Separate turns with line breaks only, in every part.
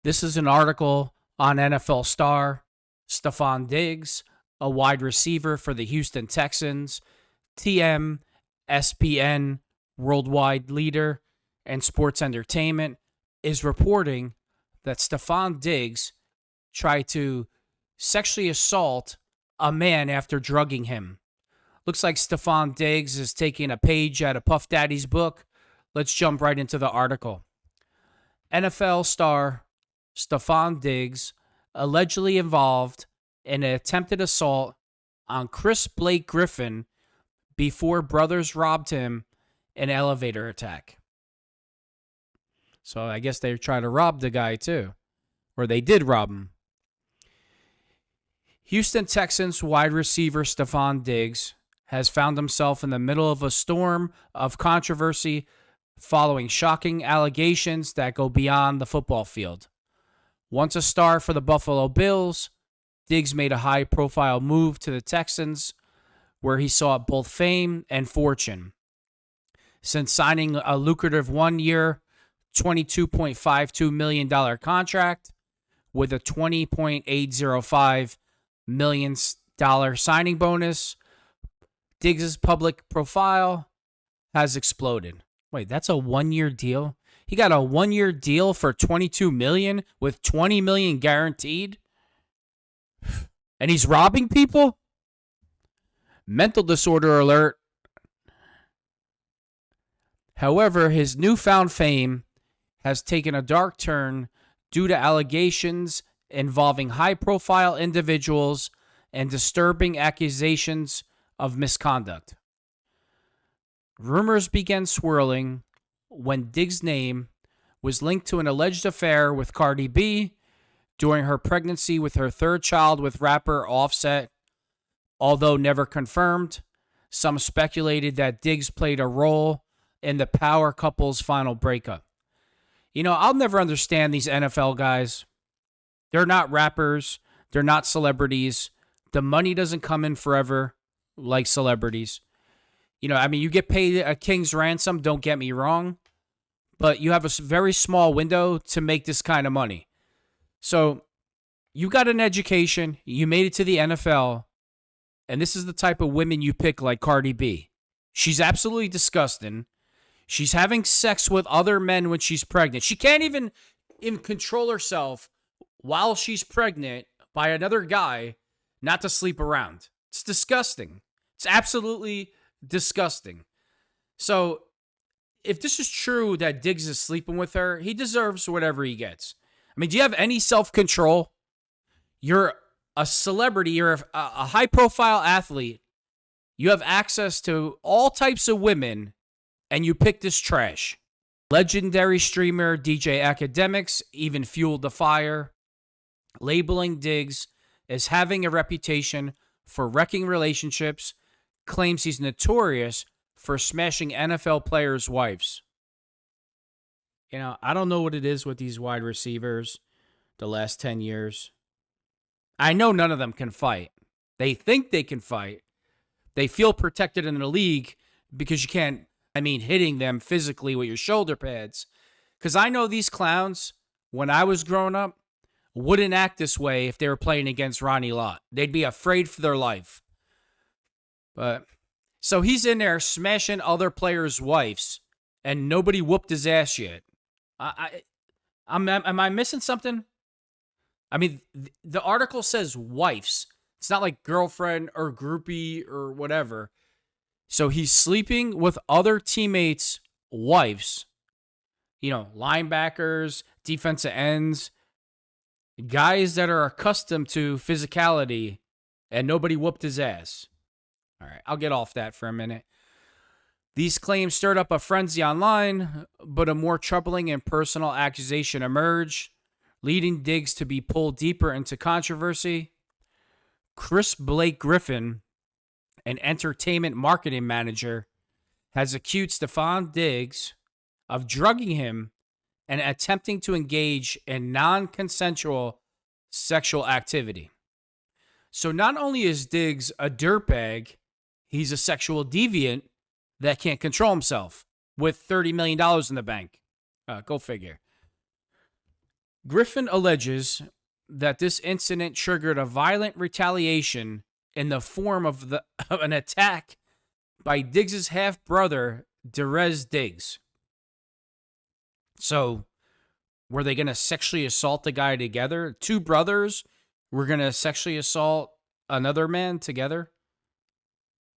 This is an article on NFL star Stefon Diggs, a wide receiver for the Houston Texans. TM, SPN, worldwide leader in sports entertainment, is reporting that Stefon Diggs tried to sexually assault a man after drugging him. Looks like Stefon Diggs is taking a page out of Puff Daddy's book. Let's jump right into the article. NFL star Stefon Diggs allegedly involved in an attempted assault on Blake Griffin before brothers robbed him in an elevator attack. So I guess they tried to rob the guy too, or they did rob him. Houston Texans wide receiver Stefon Diggs has found himself in the middle of a storm of controversy following shocking allegations that go beyond the football field. Once a star for the Buffalo Bills, Diggs made a high-profile move to the Texans, where he sought both fame and fortune. Since signing a lucrative one-year, $22.52 million contract with a $20.805 million signing bonus, Diggs' public profile has exploded. Wait, that's a one-year deal? He got a one-year deal for $22 million with $20 million guaranteed? And he's robbing people? Mental disorder alert. However, his newfound fame has taken a dark turn due to allegations involving high-profile individuals and disturbing accusations of misconduct. Rumors began swirling when Diggs' name was linked to an alleged affair with Cardi B during her pregnancy with her third child with rapper Offset. Although never confirmed, some speculated that Diggs played a role in the power couple's final breakup. You know, I'll never understand these NFL guys. They're not rappers. They're not celebrities. The money doesn't come in forever like celebrities. You know, I mean, you get paid a king's ransom, don't get me wrong, but you have a very small window to make this kind of money. So you got an education, you made it to the NFL, and this is the type of women you pick like Cardi B. She's absolutely disgusting. She's having sex with other men when she's pregnant. She can't even control herself while she's pregnant by another guy not to sleep around. It's disgusting. It's absolutely disgusting. So if this is true that Diggs is sleeping with her, he deserves whatever he gets. I mean, do you have any self-control? You're a celebrity. You're a high-profile athlete. You have access to all types of women, and you pick this trash. Legendary streamer DJ Academics even fueled the fire, labeling Diggs as having a reputation for wrecking relationships, claims he's notorious for smashing NFL players' wives. You know, I don't know what it is with these wide receivers the last 10 years. I know none of them can fight. They think they can fight. They feel protected in the league because you can't, hitting them physically with your shoulder pads. Because I know these clowns, when I was growing up, wouldn't act this way if they were playing against Ronnie Lott. They'd be afraid for their life. But so he's in there smashing other players' wives, and nobody whooped his ass yet. Am I missing something? I mean, the article says wives. It's not like girlfriend or groupie or whatever. So he's sleeping with other teammates' wives. You know, linebackers, defensive ends, guys that are accustomed to physicality, and nobody whooped his ass. All right, I'll get off that for a minute. These claims stirred up a frenzy online, but a more troubling and personal accusation emerged, leading Diggs to be pulled deeper into controversy. Blake Griffin, an entertainment marketing manager, has accused Stefon Diggs of drugging him and attempting to engage in non-consensual sexual activity. So not only is Diggs a dirtbag, he's a sexual deviant that can't control himself with $30 million in the bank. Go figure. Griffin alleges that this incident triggered a violent retaliation in the form of an attack by Diggs's half brother, Derez Diggs. So, were they going to sexually assault the guy together? Two brothers were going to sexually assault another man together?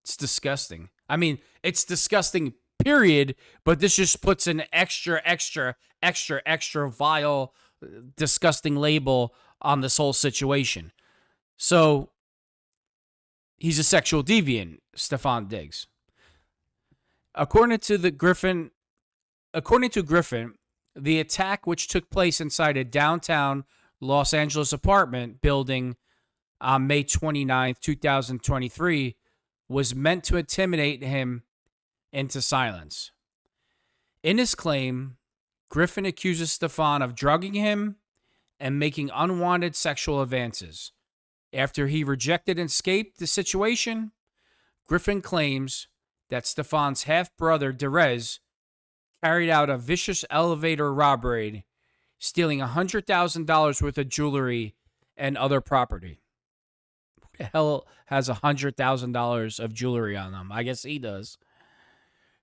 It's disgusting. I mean, it's disgusting, period, but this just puts an extra vile, disgusting label on this whole situation. So, he's a sexual deviant, Stefon Diggs. According to Griffin, the attack, which took place inside a downtown Los Angeles apartment building on May 29th, 2023, was meant to intimidate him into silence. In his claim, Griffin accuses Stefon of drugging him and making unwanted sexual advances. After he rejected and escaped the situation, Griffin claims that Stefon's half-brother, Derez, carried out a vicious elevator robbery, stealing $100,000 worth of jewelry and other property. Who the hell has $100,000 of jewelry on them? I guess he does.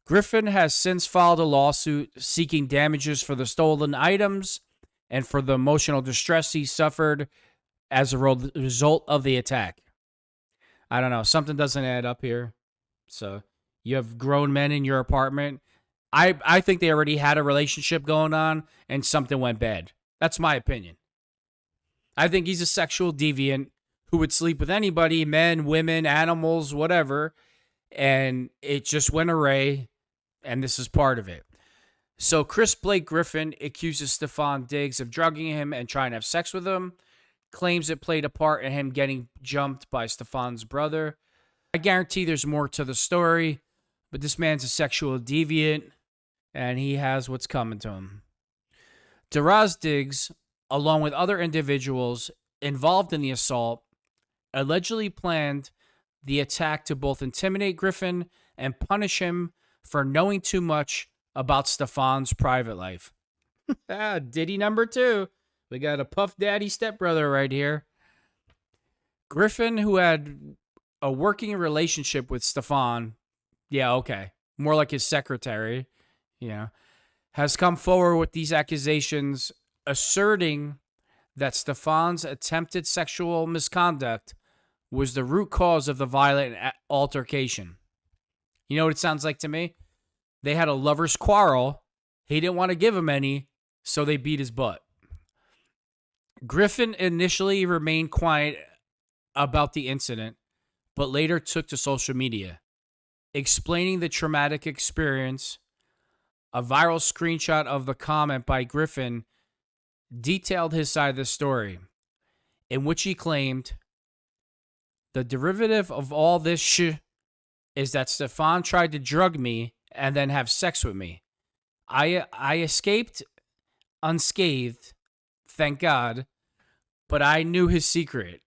Griffin has since filed a lawsuit seeking damages for the stolen items and for the emotional distress he suffered as a result of the attack. I don't know. Something doesn't add up here. So you have grown men in your apartment. I think they already had a relationship going on and something went bad. That's my opinion. I think he's a sexual deviant who would sleep with anybody, men, women, animals, whatever, and it just went awry, and this is part of it. So Chris Blake Griffin accuses Stefon Diggs of drugging him and trying to have sex with him, claims it played a part in him getting jumped by Stefon's brother. I guarantee there's more to the story, but this man's a sexual deviant, and he has what's coming to him. Derez Diggs, along with other individuals involved in the assault, allegedly planned the attack to both intimidate Griffin and punish him for knowing too much about Stefon's private life. Diddy number 2. We got a Puff Daddy stepbrother right here. Griffin, who had a working relationship with Stefon, more like his secretary, has come forward with these accusations, asserting that Stefon's attempted sexual misconduct was the root cause of the violent altercation. You know what it sounds like to me? They had a lover's quarrel. He didn't want to give him any, so they beat his butt. Griffin initially remained quiet about the incident, but later took to social media, explaining the traumatic experience. A viral screenshot of the comment by Griffin detailed his side of the story, in which he claimed, "The derivative of all this is that Stefon tried to drug me and then have sex with me. I escaped unscathed, thank God, but I knew his secret.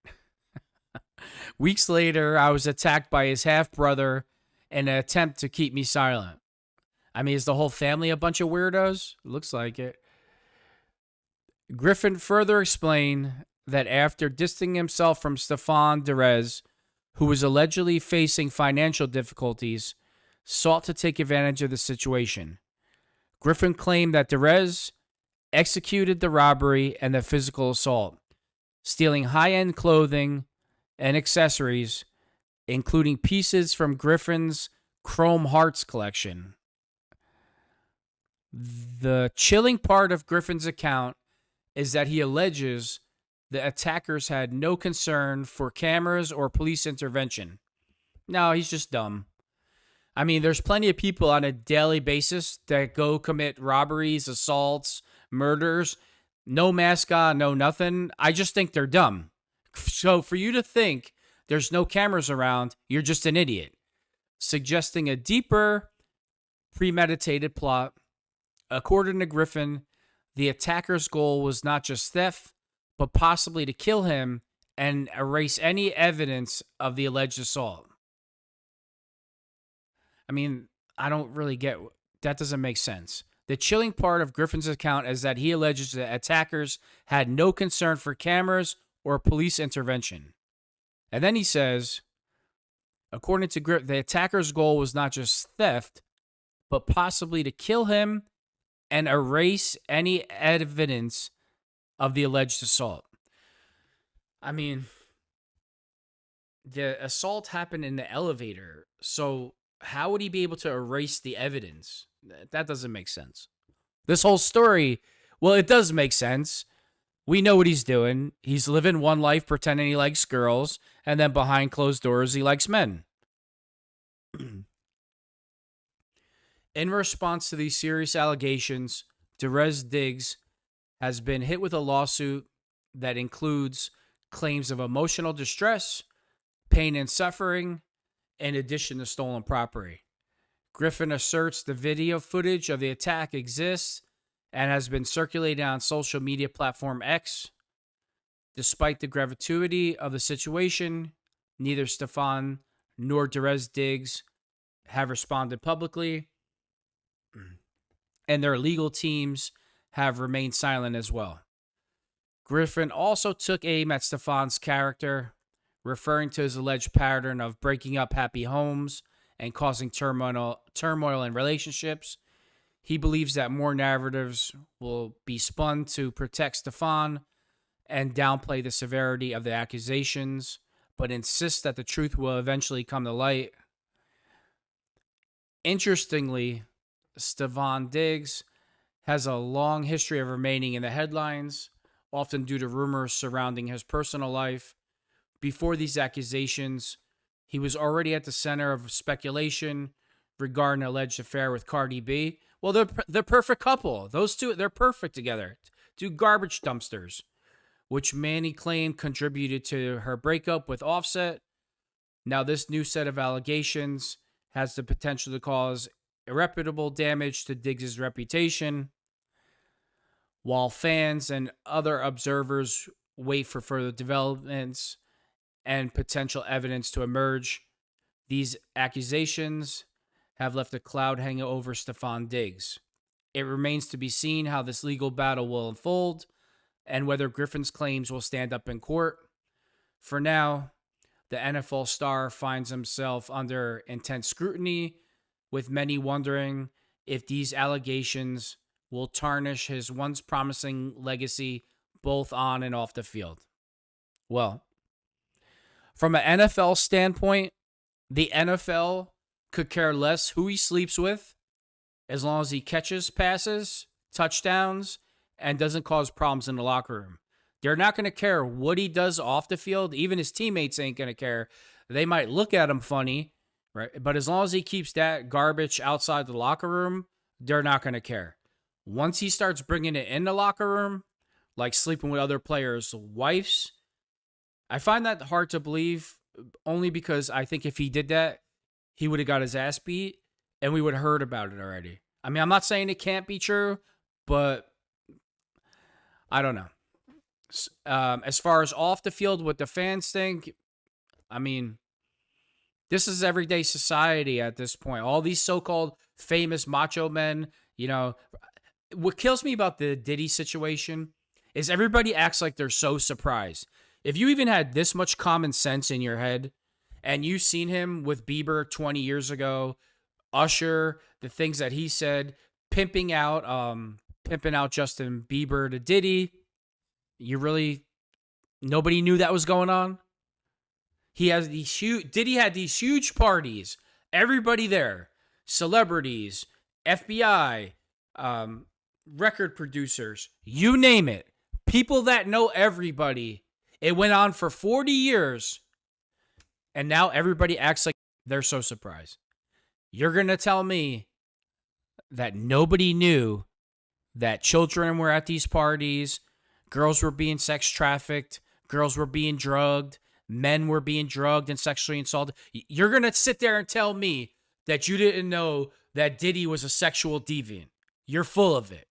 Weeks later, I was attacked by his half-brother in an attempt to keep me silent." I mean, is the whole family a bunch of weirdos? Looks like it. Griffin further explained that after distancing himself from Stefon Derez, who was allegedly facing financial difficulties, sought to take advantage of the situation. Griffin claimed that Derez executed the robbery and the physical assault, stealing high-end clothing and accessories, including pieces from Griffin's Chrome Hearts collection. The chilling part of Griffin's account is that he alleges the attackers had no concern for cameras or police intervention. No, he's just dumb. I mean, there's plenty of people on a daily basis that go commit robberies, assaults, murders, no mask on, no nothing. I just think they're dumb. So for you to think there's no cameras around, you're just an idiot. Suggesting a deeper, premeditated plot. According to Griffin, the attacker's goal was not just theft, but possibly to kill him and erase any evidence of the alleged assault. I mean, I don't really get that. Doesn't make sense. The chilling part of Griffin's account is that he alleges that attackers had no concern for cameras or police intervention. And then he says, according to Griffith, the attacker's goal was not just theft, but possibly to kill him and erase any evidence of the alleged assault. I mean, the assault happened in the elevator, so how would he be able to erase the evidence? That doesn't make sense. This whole story, well, it does make sense. We know what he's doing. He's living one life pretending he likes girls, and then behind closed doors, he likes men. In response to these serious allegations, Derez Diggs has been hit with a lawsuit that includes claims of emotional distress, pain and suffering, in addition to stolen property. Griffin asserts the video footage of the attack exists and has been circulated on social media platform X. Despite the gravity of the situation, neither Stefon nor Derez Diggs have responded publicly, and their legal teams have remained silent as well. Griffin also took aim at Stefon's character, referring to his alleged pattern of breaking up happy homes and causing turmoil in relationships. He believes that more narratives will be spun to protect Stefon and downplay the severity of the accusations, but insists that the truth will eventually come to light. Interestingly, Stefon Diggs has a long history of remaining in the headlines, often due to rumors surrounding his personal life. Before these accusations, he was already at the center of speculation regarding an alleged affair with Cardi B. Well, they're perfect couple. Those two, they're perfect together. Two garbage dumpsters, which many claim contributed to her breakup with Offset. Now, this new set of allegations has the potential to cause irreparable damage to Diggs' reputation. While fans and other observers wait for further developments and potential evidence to emerge, these accusations have left a cloud hanging over Stefon Diggs. It remains to be seen how this legal battle will unfold and whether Griffin's claims will stand up in court. For now, the NFL star finds himself under intense scrutiny, with many wondering if these allegations will tarnish his once promising legacy both on and off the field. Well, from an NFL standpoint, the NFL could care less who he sleeps with as long as he catches passes, touchdowns, and doesn't cause problems in the locker room. They're not going to care what he does off the field. Even his teammates ain't going to care. They might look at him funny, right? But as long as he keeps that garbage outside the locker room, they're not going to care. Once he starts bringing it in the locker room, like sleeping with other players' wives, I find that hard to believe, only because I think if he did that, he would have got his ass beat and we would have heard about it already. I mean, I'm not saying it can't be true, but I don't know. As far as off the field, what the fans think, I mean, this is everyday society at this point. All these so-called famous macho men, you know, what kills me about the Diddy situation is everybody acts like they're so surprised. If you even had this much common sense in your head and you've seen him with Bieber 20 years ago, Usher, the things that he said, pimping out Justin Bieber to Diddy, nobody knew that was going on? Diddy had these huge parties, everybody there, celebrities, FBI, record producers, you name it, people that know everybody. It went on for 40 years, and now everybody acts like they're so surprised. You're going to tell me that nobody knew that children were at these parties, girls were being sex trafficked, girls were being drugged, men were being drugged and sexually assaulted. You're going to sit there and tell me that you didn't know that Diddy was a sexual deviant. You're full of it.